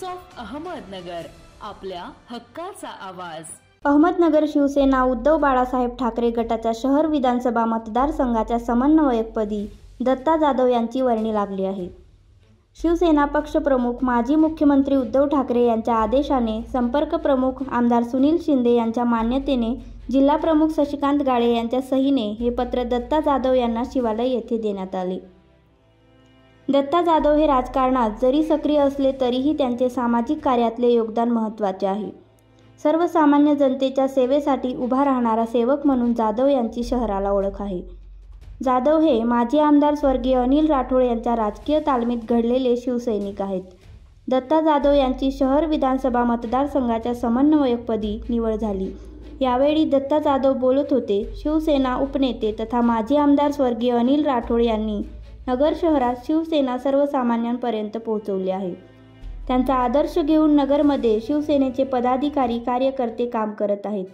Of Ahmednagar, आपल्या हक्काचा आवाज। अहमदनगर शिवसेना उद्धव बाळासाहेब ठाकरे गटाच्या शहर विधानसभा मतदारसंघाच्या समन्वयकपदी दत्ता जाधव यांची वर्णी लागली आहे। शिवसेना पक्षप्रमुख माजी मुख्यमंत्री उद्धव ठाकरे यांच्या आदेशाने, संपर्क प्रमुख आमदार सुनील शिंदे यांच्या मान्यतेने, जिल्हा प्रमुख शशिकांत गाळे यांच्या सहीने हे पत्र दत्ता जाधव यांना शिवालय येथे देण्यात आले। दत्ता जाधव हे राजकारणात जरी सक्रिय असले तरीही त्यांचे सामाजिक कार्यातले योगदान महत्त्वाचे आहे। सर्वसामान्य जनतेच्या सेवेसाठी उभा राहणारा सेवक म्हणून जाधव यांची शहराला ओळख आहे। जाधव हे माजी आमदार स्वर्गीय अनिल राठोड यांच्या राजकीय तालमीत घडलेले शिवसैनिक आहेत। दत्ता जाधव यांची शहर विधानसभा मतदारसंघाच्या समन्वयकपदी निवड झाली। यावेळी दत्ता जाधव बोलत होते। शिवसेना उपनेते तथा माजी आमदार स्वर्गीय अनिल राठोड यांनी नगर शहरात शिवसेना सर्वसामान्यांपर्यंत पोहोचवली आहे। त्यांचा आदर्श घेऊन नगरमध्ये शिवसेनेचे पदाधिकारी कार्यकर्ते काम करत आहेत।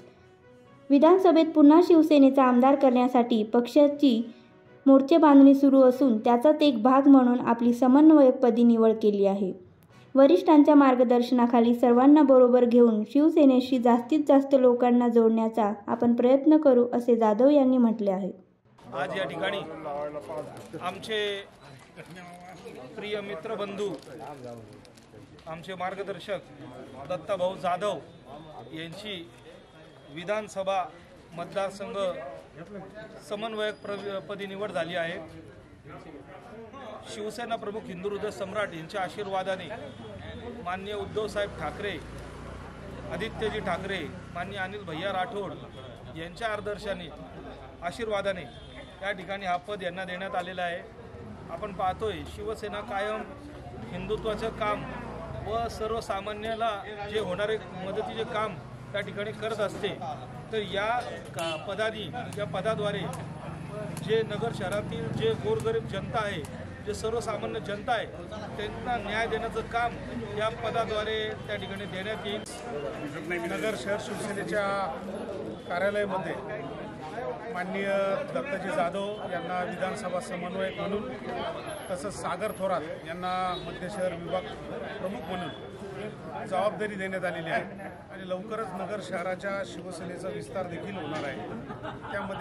विधानसभेत पुन्हा शिवसेनेचा आमदार करण्यासाठी पक्षाची मोर्चे बांधणी सुरू असून त्याचाच एक भाग म्हणून आपली समन्वयकपदी निवड केली आहे। वरिष्ठांच्या मार्गदर्शनाखाली सर्वांना बरोबर घेऊन शिवसेनेशी जास्तीत जास्त लोकांना जोडण्याचा आपण प्रयत्न करू, असे जाधव यांनी म्हटले आहे। आज या ठिकाणी आमचे प्रिय मित्र बंधू, आमचे मार्गदर्शक दत्ताभाऊ जाधव यांची विधानसभा मतदारसंघ समन्वयकपदी निवड झाली आहे। शिवसेना प्रमुख हिंदू हृदय सम्राट यांच्या आशीर्वादाने माननीय उद्धव साहेब ठाकरे, आदित्यजी ठाकरे, माननीय अनिल भैया राठोड यांच्या आदर्शाने, आशीर्वादाने या ठिकाणी हा पद यांना देण्यात आलेला आहे। आपण पाहतोय शिवसेना कायम हिंदुत्वाचं काम व सर्वसामान्याला जे होणारे मदतीचे काम त्या ठिकाणी करत असते। तर या पदाद्वारे जे नगर शहरातील जे गोरगरीब जनता आहे, जे सर्वसामान्य जनता आहे, त्यांना न्याय देण्याचं काम या पदाद्वारे त्या ठिकाणी देण्यात येईल। नगर शहर शिवसेनेच्या कार्यालयामध्ये माननीय दत्ताजी जाधव यांना विधानसभा समन्वयक म्हणून, तसंच सागर थोरात यांना मध्य शहर विभाग प्रमुख म्हणून जबाबदारी देण्यात आलेली आहे आणि लवकरच नगर शहराच्या शिवसेनेचा विस्तार देखील होणार आहे। त्यामध्ये